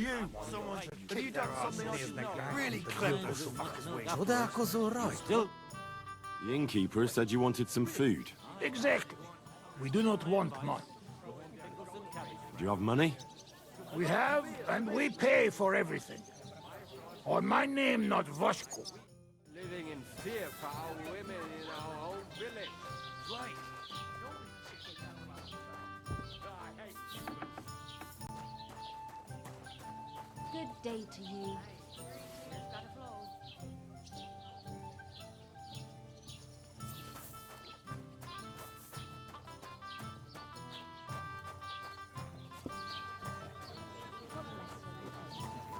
Have you done something I should know? Really clever. Jodako's all right. Still, the innkeeper said you wanted some food. Exactly. We do not want money. Do you have money? We have, and we pay for everything. On my name, not Voshko. Living in fear for our women in our own village. Right. Good day to you.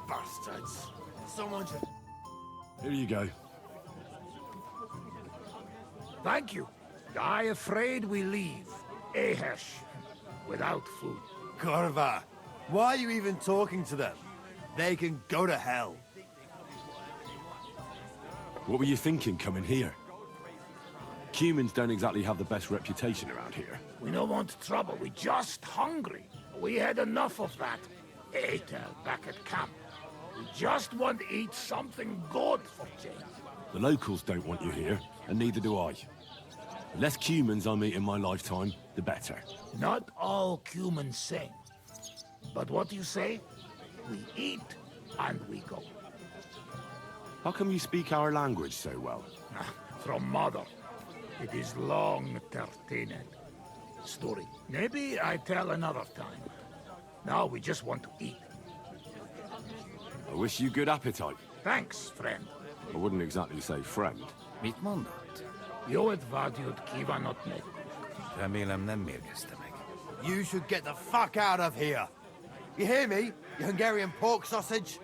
Bastards. Someone should... Here you go. Thank you. I afraid we leave. Ahesh. Without food. Corva, why are you even talking to them? They can go to hell. What were you thinking coming here? Humans don't exactly have the best reputation around here. We don't want trouble. We just hungry. We had enough of that. Later, back at camp. We just want to eat something good for change. The locals don't want you here, and neither do I. The less humans I meet in my lifetime, the better. Not all humans sing. But what you say? We eat, and we go. How come you speak our language so well? From mother. It is long, Tertined. Story. Maybe I tell another time. Now we just want to eat. I wish you good appetite. Thanks, friend. I wouldn't exactly say friend. Mit mondott? Jót vágyod kívánok meg. Remélem nem mérgezte meg. You should get the fuck out of here. You hear me, you Hungarian pork sausage?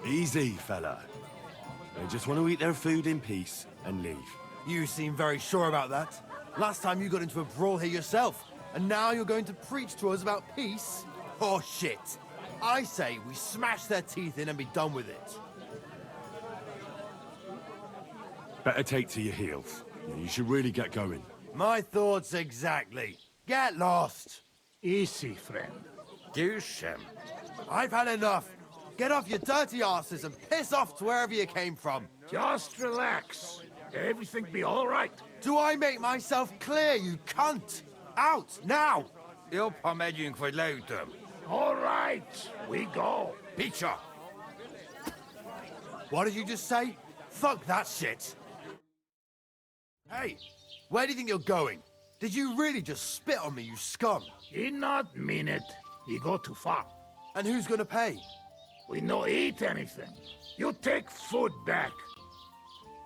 Easy, fella. They just want to eat their food in peace and leave. You seem very sure about that. Last time you got into a brawl here yourself, and now you're going to preach to us about peace? Oh shit. I say we smash their teeth in and be done with it. Better take to your heels. You should really get going. My thoughts exactly. Get lost. Easy, friend. Győzzem! I've had enough. Get off your dirty asses and piss off to wherever you came from. Just relax. Everything be all right. Do I make myself clear, you cunt? Out, now! Jobb, ha megyünk, vagy leütöm. All right, we go. Picsa! What did you just say? Fuck that shit. Hey, where do you think you're going? Did you really just spit on me, you scum? He not mean it. He go too far. And who's gonna pay? We no eat anything. You take food back.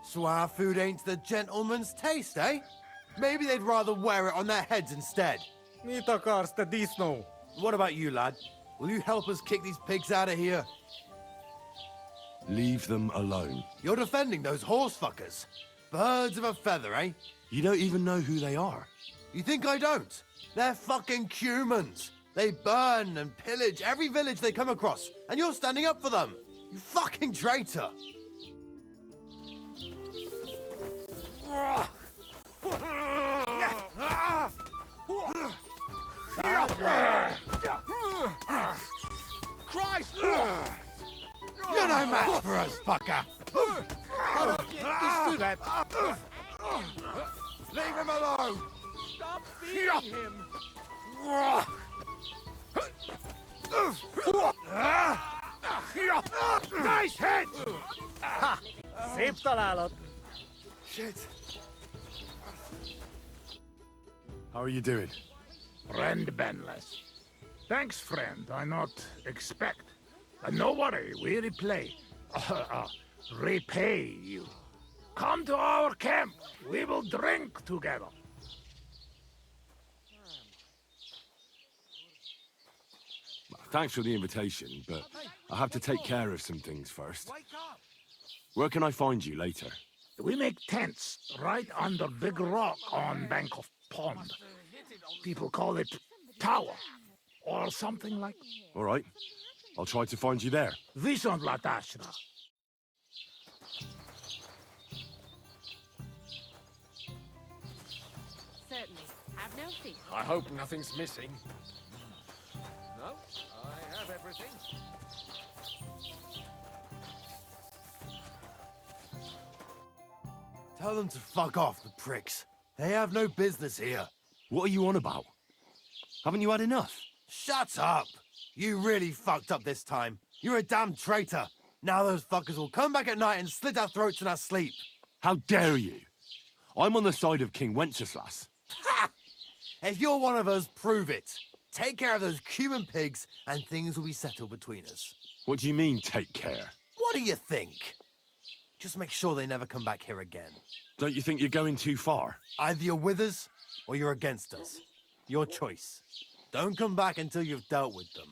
So our food ain't the gentleman's taste, eh? Maybe they'd rather wear it on their heads instead. Mit akarsz, te disznó? What about you, lad? Will you help us kick these pigs out of here? Leave them alone. You're defending those horse fuckers. Birds of a feather, eh? You don't even know who they are. You think I don't? They're fucking humans. They burn and pillage every village they come across, and you're standing up for them. You fucking traitor. Christ! You're no match for us, fucker. Just do that. Leave him alone. Stop beating him! Nice hit! Szép találat. Shit. How are you doing? Friend Benless. Thanks, friend. I not expect. No worry, we repay you. Come to our camp. We will drink together. Thanks for the invitation, but I have to take care of some things first. Where can I find you later? We make tents right under big rock on bank of pond. People call it tower, or something like. All right. I'll try to find you there. Visont Latashra. Certainly. Have no fear. I hope nothing's missing. Tell them to fuck off, the pricks. They have no business here. What are you on about? Haven't you had enough? Shut up! You really fucked up this time. You're a damn traitor. Now those fuckers will come back at night and slit our throats in our sleep. How dare you? I'm on the side of King Wenceslas. Ha! If you're one of us, prove it. Take care of those Cuban pigs, and things will be settled between us. What do you mean, take care? What do you think? Just make sure they never come back here again. Don't you think you're going too far? Either you're with us, or you're against us. Your choice. Don't come back until you've dealt with them.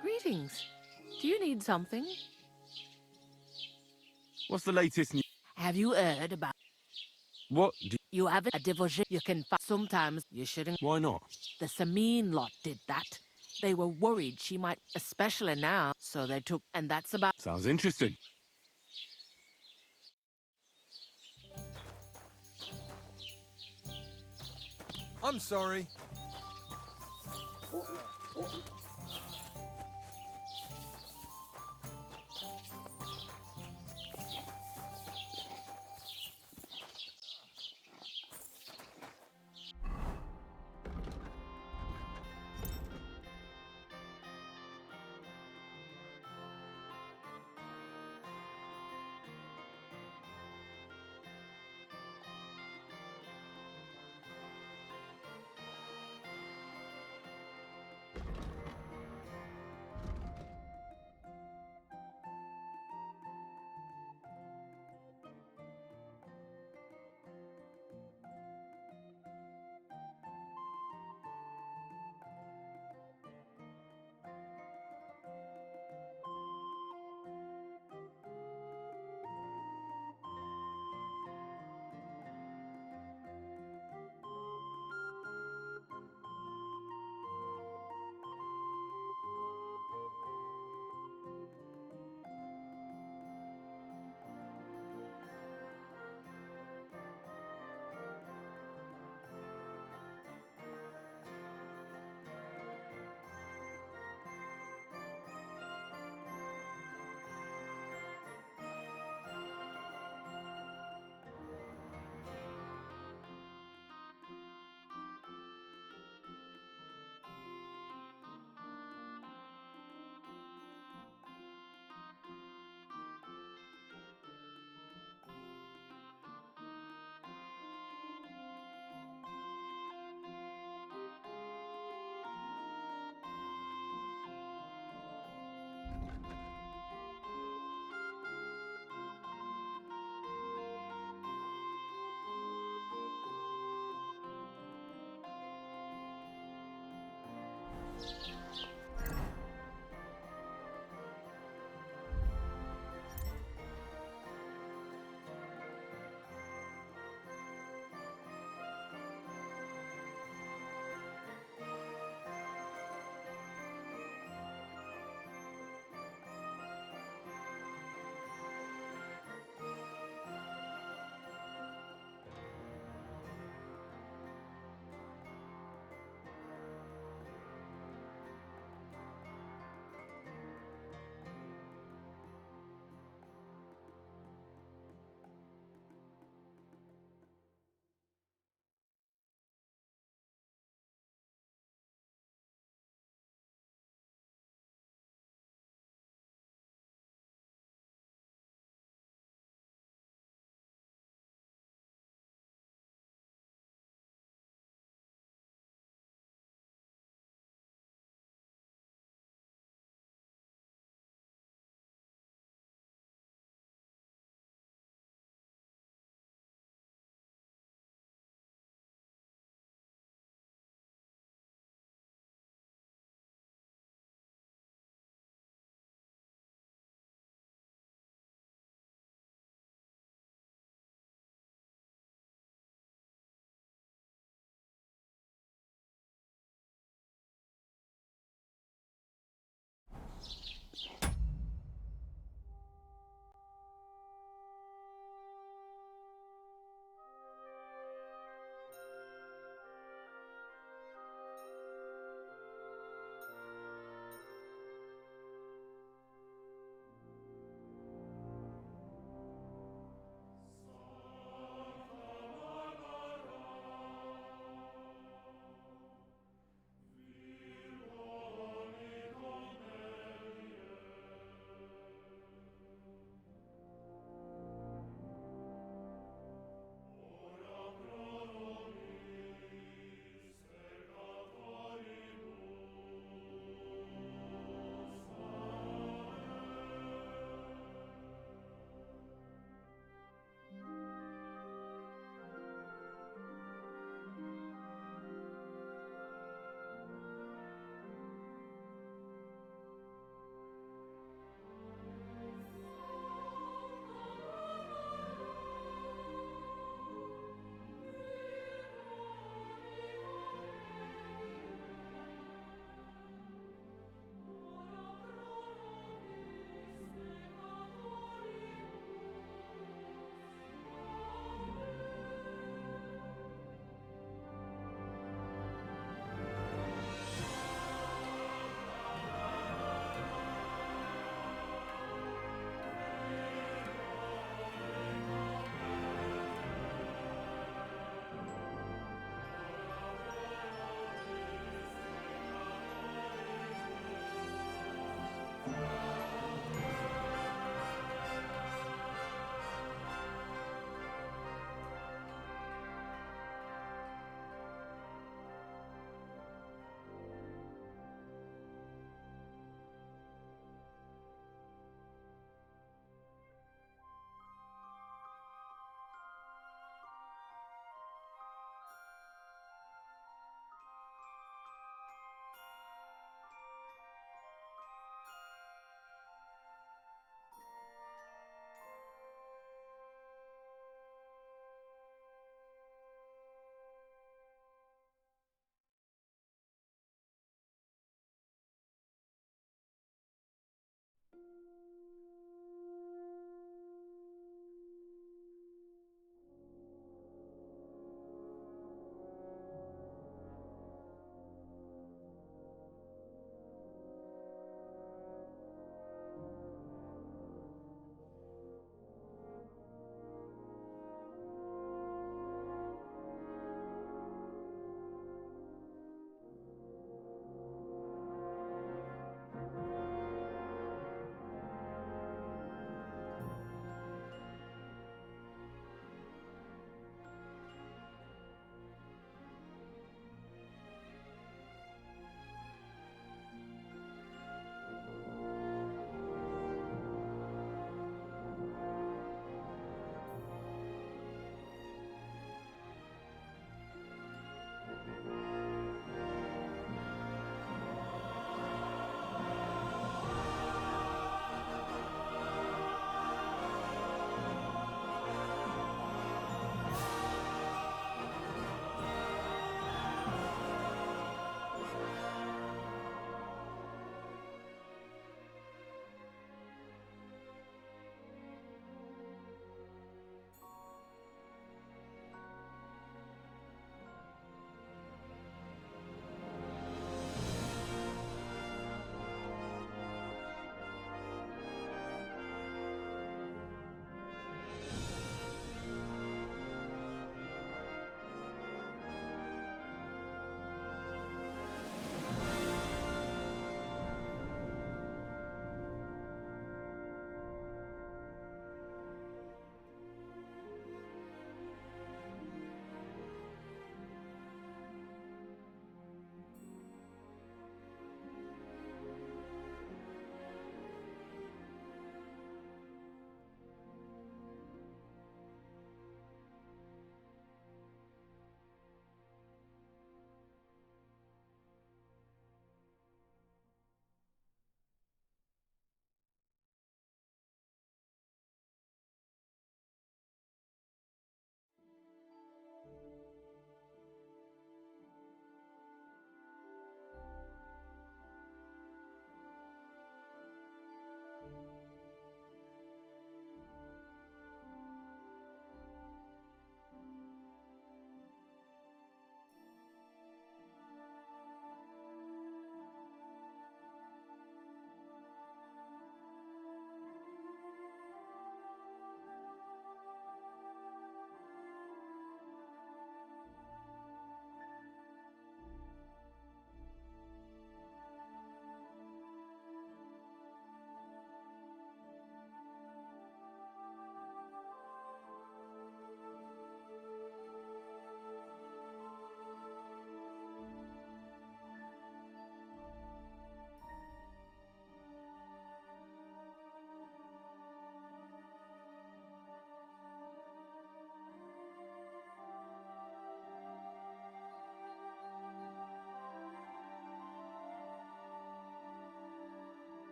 Greetings. Do you need something? What's the latest news? Have you heard about... What? You have a divorce you can find. Sometimes you shouldn't. Why not? The Samin lot did that. They were worried she might, especially now, so they took... And that's about... Sounds interesting. I'm sorry.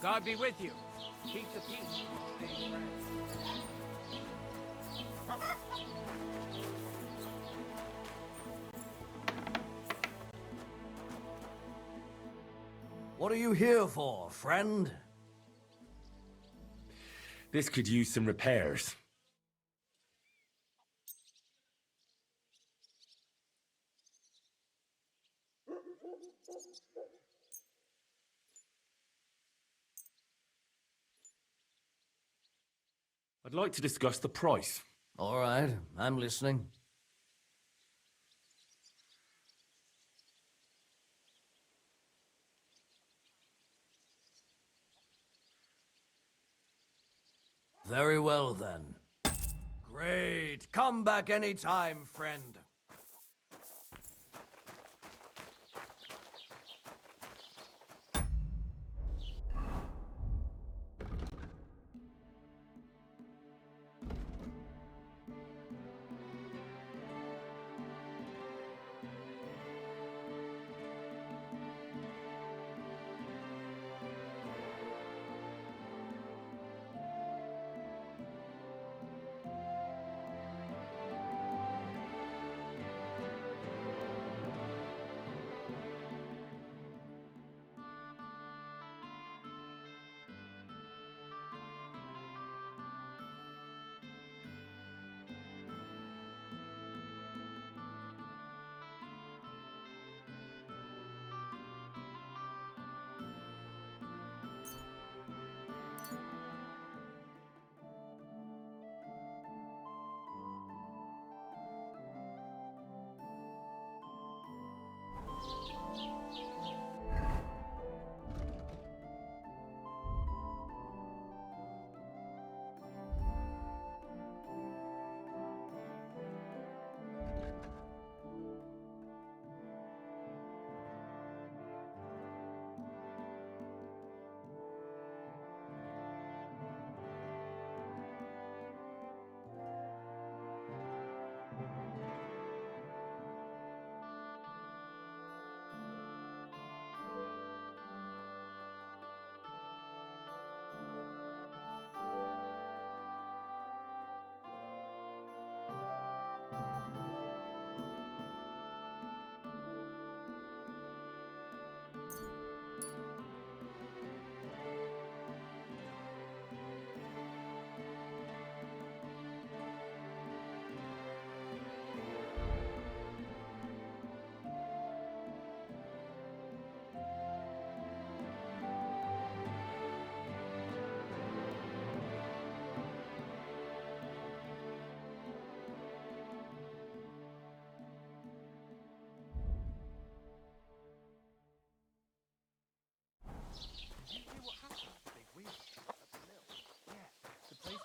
God be with you. Keep the peace. Stay friends. What are you here for, friend? This could use some repairs. I'd like to discuss the price. All right, I'm listening. Very well, then. Great. Come back anytime, friend.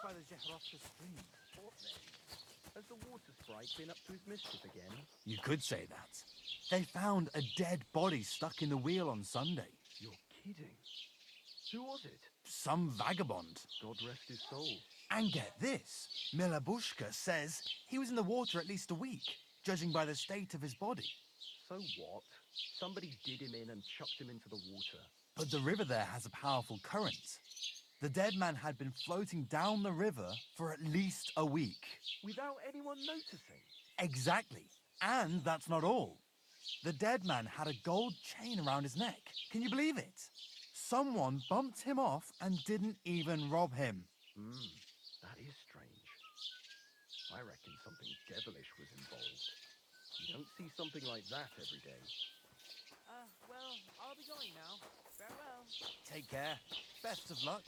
By the Zhekrovka stream. Has the water sprite been up to his mischief again? You could say that. They found a dead body stuck in the wheel on Sunday. You're kidding. Who was it? Some vagabond. God rest his soul. And get this, Milabushka says he was in the water at least a week, judging by the state of his body. So what? Somebody did him in and chucked him into the water. But the river there has a powerful current. The dead man had been floating down the river for at least a week. Without anyone noticing? Exactly. And that's not all. The dead man had a gold chain around his neck. Can you believe it? Someone bumped him off and didn't even rob him. That is strange. I reckon something devilish was involved. You don't see something like that every day. Well, I'll be going now. Farewell. Take care. Best of luck.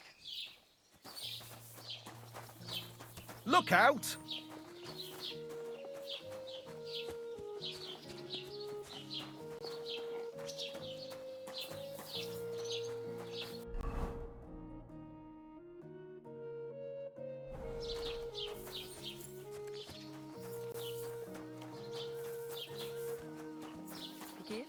Look out! Forgive?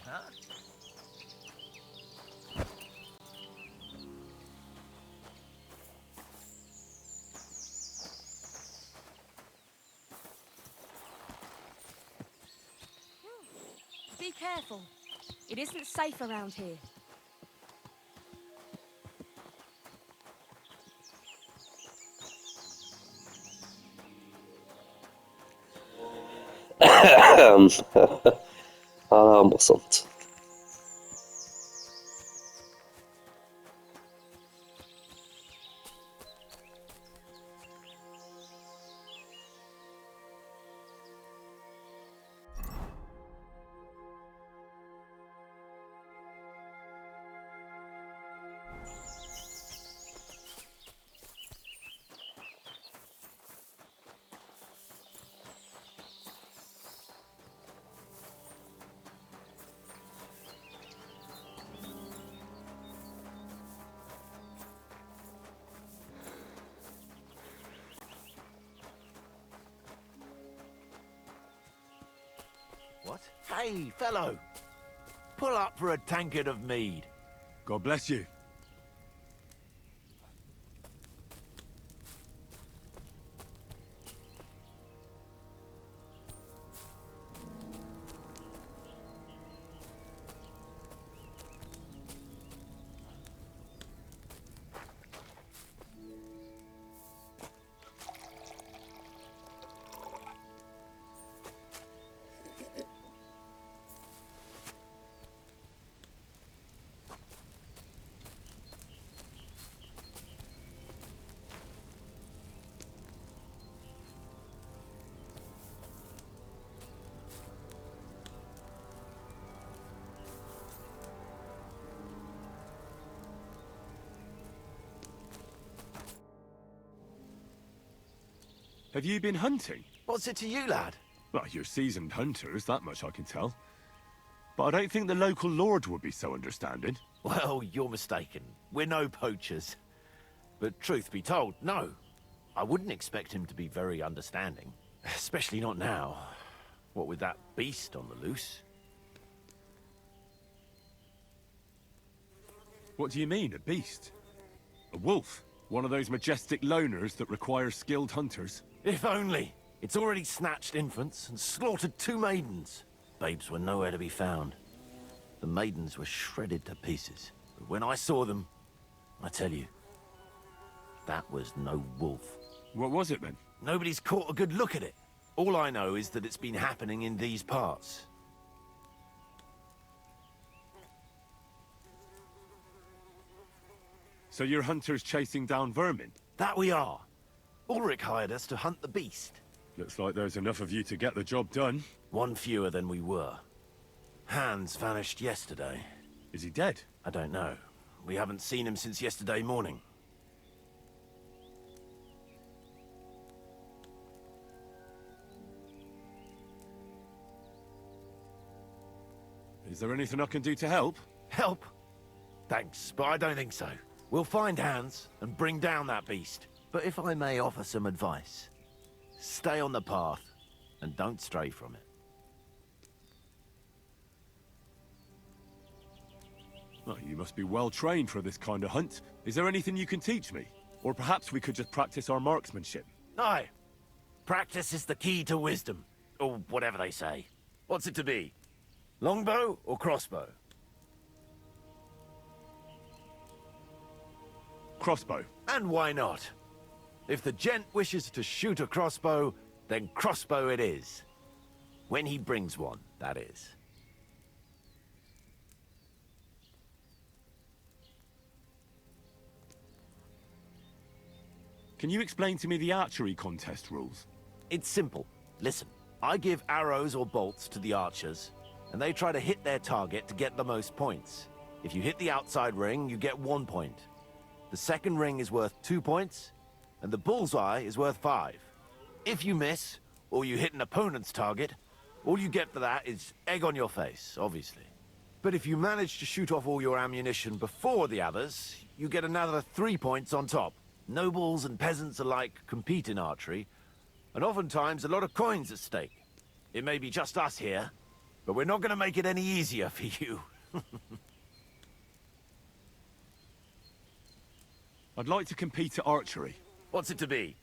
huh? Be careful. It isn't safe around here. هذا انبسطت. What? Hey, fellow! Pull up for a tankard of mead. God bless you. Have you been hunting? What's it to you, lad? Well, you're seasoned hunters, that much I can tell. But I don't think the local lord would be so understanding. Well, you're mistaken. We're no poachers. But truth be told, no. I wouldn't expect him to be very understanding. Especially not now. What with that beast on the loose. What do you mean, a beast? A wolf? One of those majestic loners that require skilled hunters? If only. It's already snatched infants and slaughtered 2 maidens. Babes were nowhere to be found. The maidens were shredded to pieces. But when I saw them, I tell you, that was no wolf. What was it then? Nobody's caught a good look at it. All I know is that it's been happening in these parts. So you're hunters chasing down vermin? That we are. Ulrich hired us to hunt the beast. Looks like there's enough of you to get the job done. 1 fewer than we were. Hans vanished yesterday. Is he dead? I don't know. We haven't seen him since yesterday morning. Is there anything I can do to help? Help? Thanks, but I don't think so. We'll find Hans and bring down that beast. But if I may offer some advice, stay on the path and don't stray from it. Well, you must be well trained for this kind of hunt. Is there anything you can teach me? Or perhaps we could just practice our marksmanship? Aye. Practice is the key to wisdom. Or whatever they say. What's it to be? Longbow or crossbow? Crossbow. And why not? If the gent wishes to shoot a crossbow, then crossbow it is. When he brings one, that is. Can you explain to me the archery contest rules? It's simple. Listen, I give arrows or bolts to the archers, and they try to hit their target to get the most points. If you hit the outside ring, you get 1 point. The second ring is worth 2 points, and the bullseye is worth 5. If you miss, or you hit an opponent's target, all you get for that is egg on your face, obviously. But if you manage to shoot off all your ammunition before the others, you get another 3 points on top. Nobles and peasants alike compete in archery, and oftentimes a lot of coins at stake. It may be just us here, But we're not going to make it any easier for you. I'd like to compete at archery. What's it to be?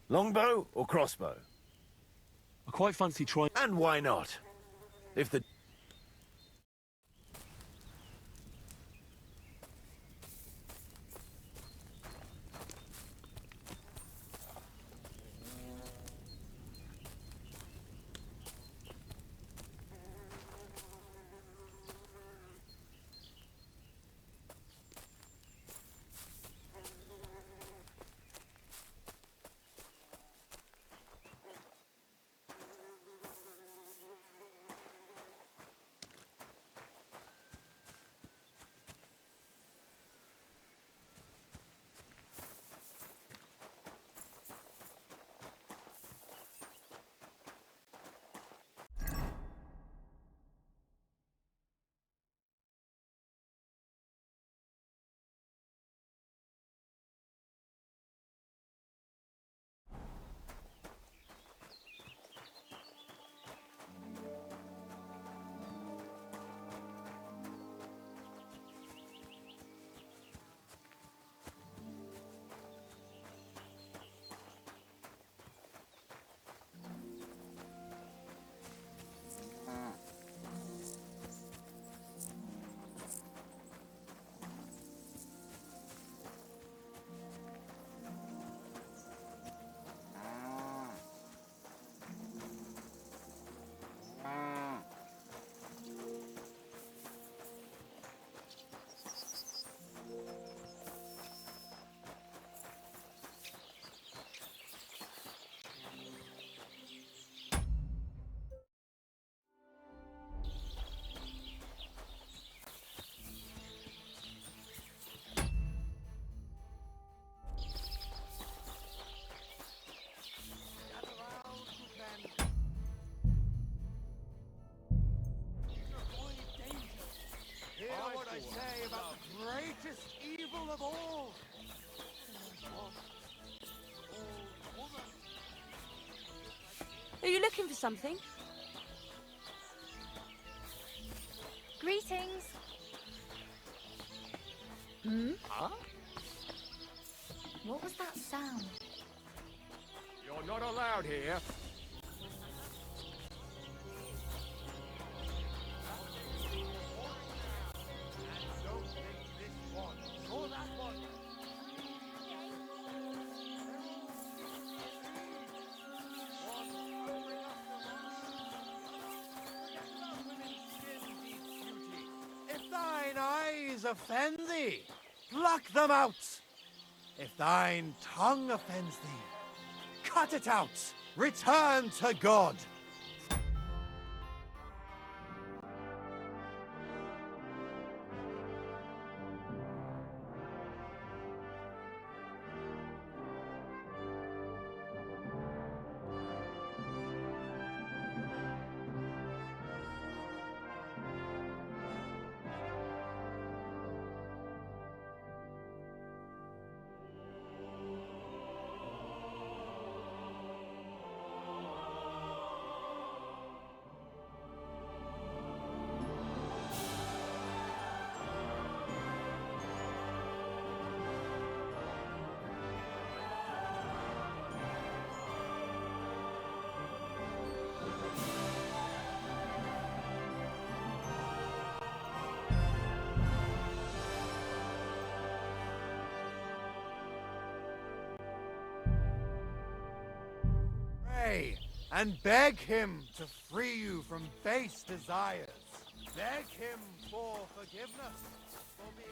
Longbow or crossbow? I quite fancy trying... And why not? If the... Hear what I say about the greatest evil of all. Are you looking for something? Greetings. Huh? What was that sound? You're not allowed here. If thine eyes offend thee, pluck them out. If thine tongue offends thee, cut it out. Return to God. Pray and beg him to free you from base desires. Beg him for forgiveness for being...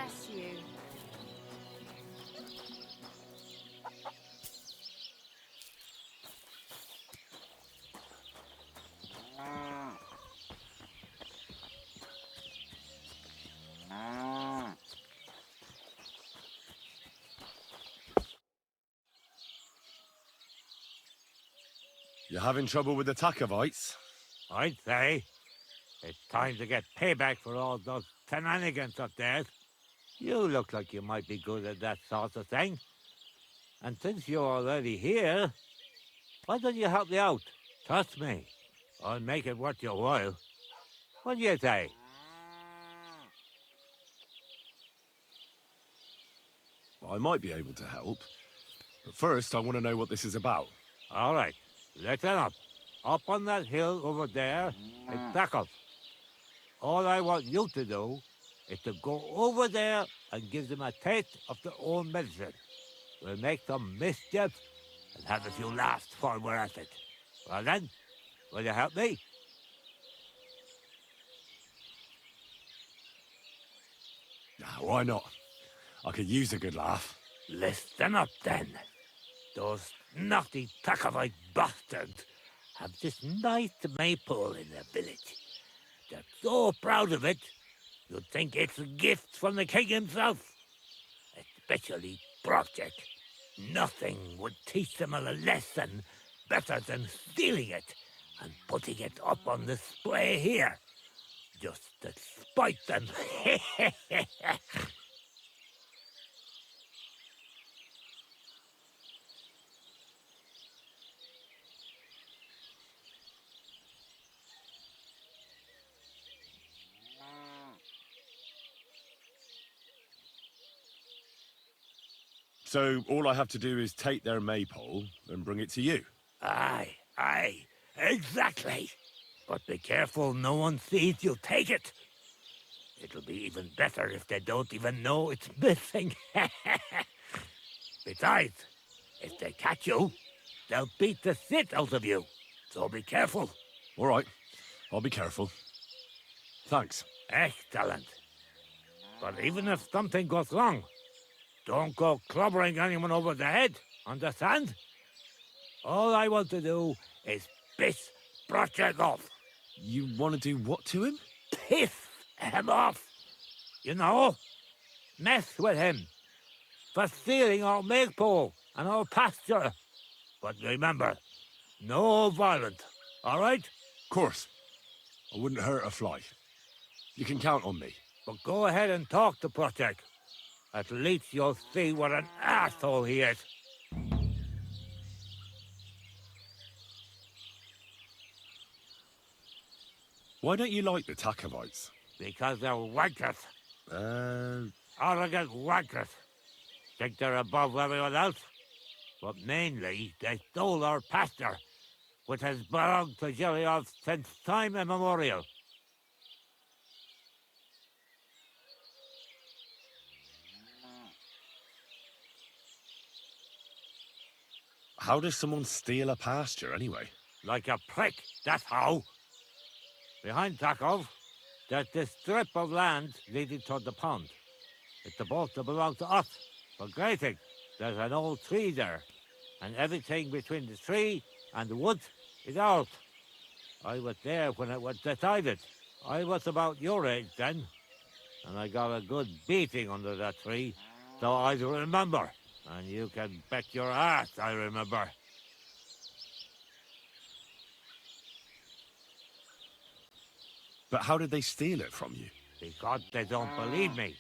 bless you. You having trouble with the Takovites? I'd say it's time to get payback for all those shenanigans up there. You look like you might be good at that sort of thing. And since you're already here, why don't you help me out? Trust me, I'll make it worth your while. What do you say? I might be able to help. But first, I want to know what this is about. All right, listen up. Up on that hill over there, it's Krakow. All I want you to do is to go over there and give them a taste of their own medicine. We'll make some mischief and have a few laughs while we're at it. Well then, will you help me? Why not? I could use a good laugh. Listen up then. Those naughty Takovite bastards have this nice maypole in their village. They're so proud of it, you'd think it's a gift from the king himself. Especially Project. Nothing would teach them a lesson better than stealing it and putting it up on display here. Just to spite them. So all I have to do is take their maypole and bring it to you? Aye, exactly. But be careful no one sees you take it. It'll be even better if they don't even know it's missing. Besides, if they catch you, they'll beat the shit out of you. So be careful. All right, I'll be careful. Thanks. Excellent. But even if something goes wrong, don't go clobbering anyone over the head, understand? All I want to do is piss Project off. You want to do what to him? Piss him off. You know, mess with him for stealing our maypole and our pasture. But remember, no violence, all right? Of course. I wouldn't hurt a fly. You can count on me. But go ahead and talk to Project. At least you'll see what an asshole he is. Why don't you like the Takovites? Because they're wankers. Arrogant wankers. Think they're above everyone else? But mainly, they stole our pasture, which has belonged to Giliov since time immemorial. How does someone steal a pasture, anyway? Like a prick, that's how. Behind Takov, there's this strip of land leading toward the pond. It's supposed to belong to us, for grazing. There's an old tree there, and everything between the tree and the woods is ours. I was there when it was decided. I was about your age then, and I got a good beating under that tree, so I remember. And you can bet your ass I remember. But how did they steal it from you? Because they don't believe me.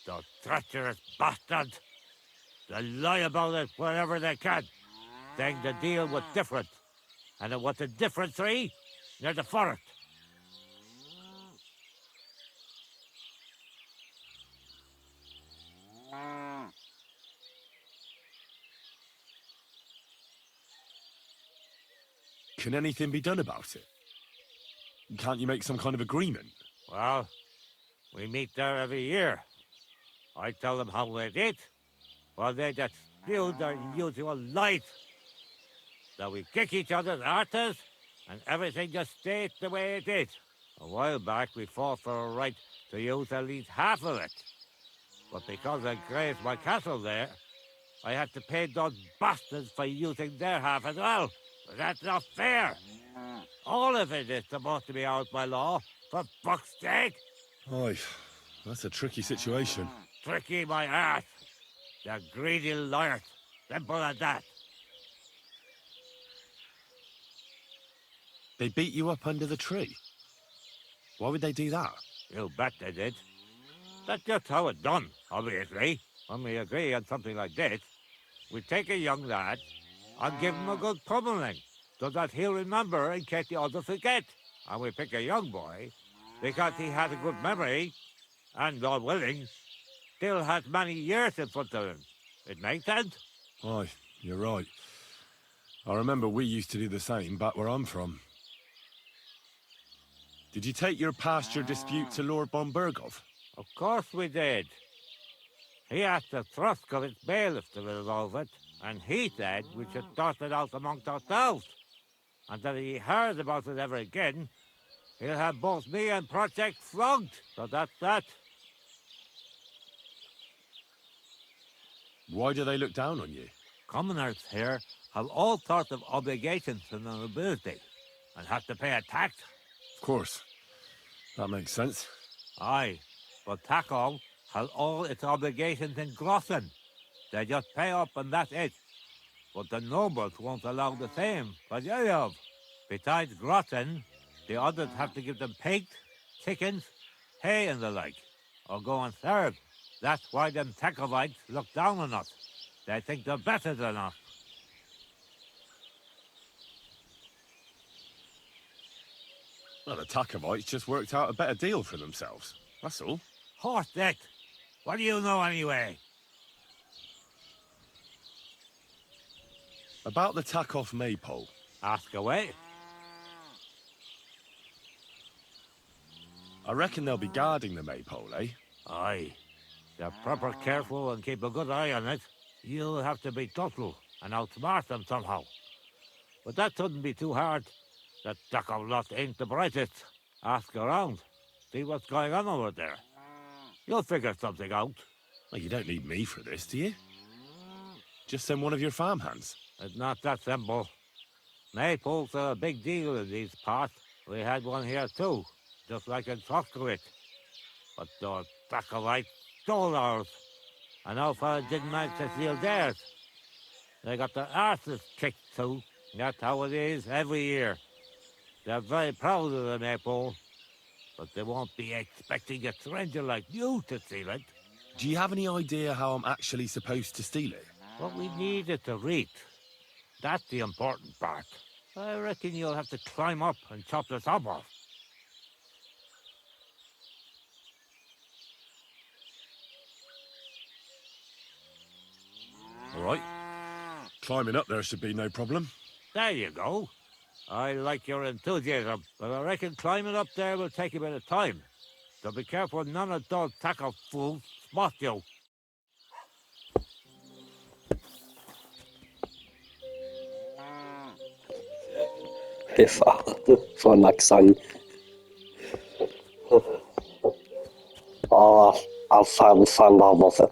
Those treacherous bastards. They lie about it wherever they can, saying the deal was different. And it was a different tree near the forest. Can anything be done about it? Can't you make some kind of agreement? Well, we meet there every year. I tell them how they did, while they just spew their usual lies. So we kick each other's arses, and everything just stays the way it is. A while back, we fought for a right to use at least half of it. But because I grazed my cattle there, I had to pay those bastards for using their half as well. But that's not fair. All of it is supposed to be out by law, for fuck's sake. Aye, that's a tricky situation. Tricky my ass. They're greedy liars. Simple as that. They beat you up under the tree? Why would they do that? You bet they did. That's just how it's done, obviously. When we agree on something like this, we take a young lad and give him a good pummeling, so that he'll remember in case the others forget. And we pick a young boy because he has a good memory and, God willing, still has many years in front of him. It makes sense? Aye, you're right. I remember we used to do the same back where I'm from. Did you take your pasture dispute to Lord Bombergov? Of course we did. He asked the Thrusk of its bailiff to resolve it, and he said we should sort it out amongst ourselves. And that if he heard about it ever again, he'll have both me and Project flogged. So that's that. Why do they look down on you? Commoners here have all sorts of obligations to the nobility, and have to pay a tax. Of course. That makes sense. Aye, but Takov has all its obligations in Grossen. They just pay up and that's it. But the nobles won't allow the same for Yayov. Besides Grossen, the others have to give them pigs, chickens, hay and the like, or go and serve. That's why them Takovites look down on us. They think they're better than us. Well, the Takovites just worked out a better deal for themselves. That's all. Horse dick! What do you know anyway? About the Takov maypole. Ask away. I reckon they'll be guarding the maypole, eh? Aye. They're proper careful and keep a good eye on it. You'll have to be subtle and outsmart them somehow. But that shouldn't be too hard. That Takov lot ain't the brightest. Ask around. See what's going on over there. You'll figure something out. Well, you don't need me for this, do you? Just send one of your farmhands. It's not that simple. Maypoles are a big deal in these parts. We had one here too, just like in Soskowitz. But those Takovites stole ours, and our fellas didn't manage to steal theirs. They got their arses kicked too. That's how it is every year. They're very proud of the maypole, but they won't be expecting a stranger like you to steal it. Do you have any idea how I'm actually supposed to steal it? What we need is a reach. That's the important part. I reckon you'll have to climb up and chop the top off. All right. Climbing up there should be no problem. There you go. I like your enthusiasm, but I reckon climbing up there will take a bit of time. So be careful none of those tackle fools spot you. Fy fan, sån accent. Ja, fan var varför.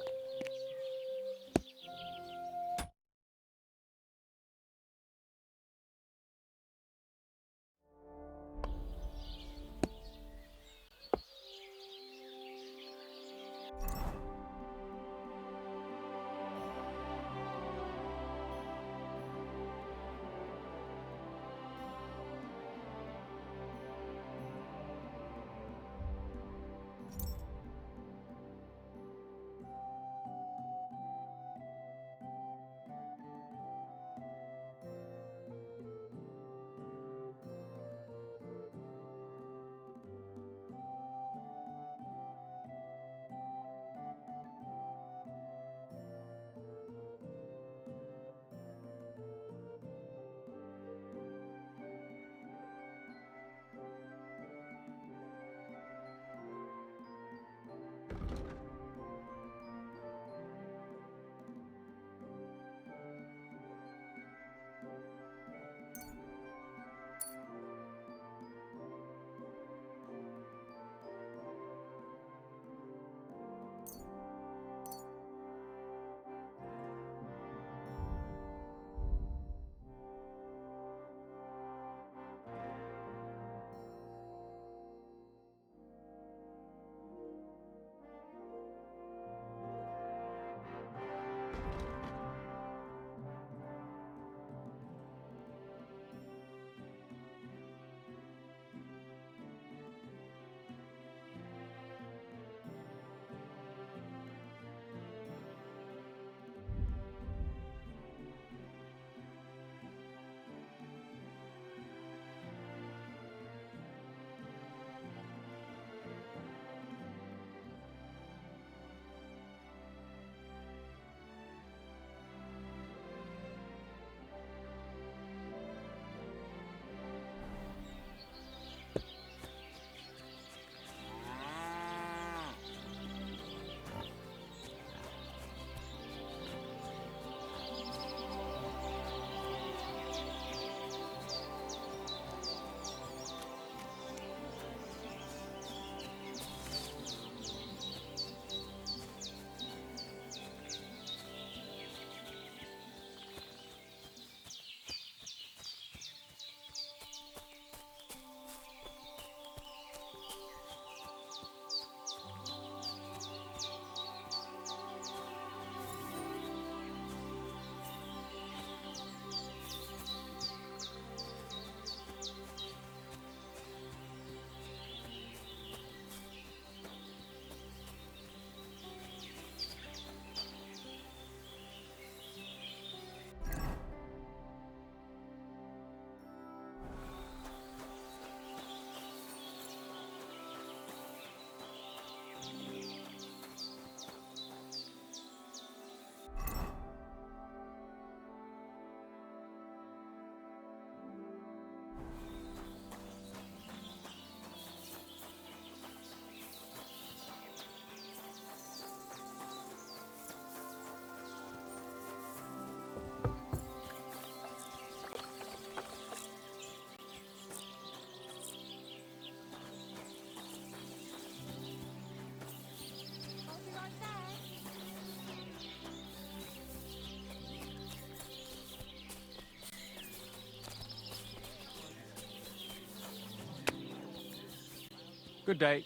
Good day.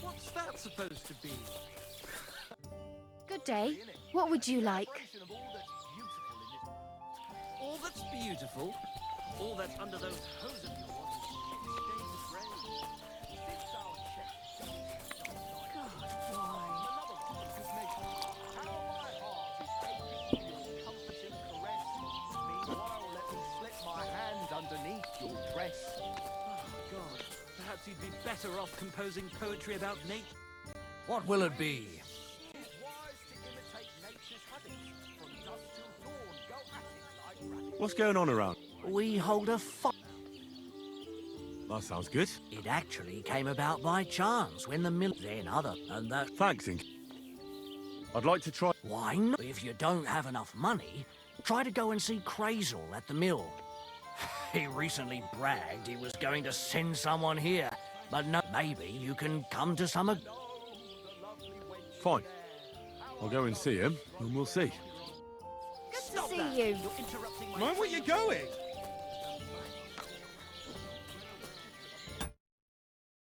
What's that supposed to be? Good day. What would you like? All that's beautiful? All that's under those hose of yours? Underneath your dress. Oh, God. Perhaps you'd be better off composing poetry about nature. What will it be? What's going on around? We hold a fight. That sounds good. It actually came about by chance when the mill then other and that. Thanks, Ink. I'd like to try. Why not? If you don't have enough money, try to go and see Crazel at the mill. He recently bragged he was going to send someone here, but no, maybe you can come to some. Fine. I'll go and see him, and we'll see. Good to see you. Mind where you're going?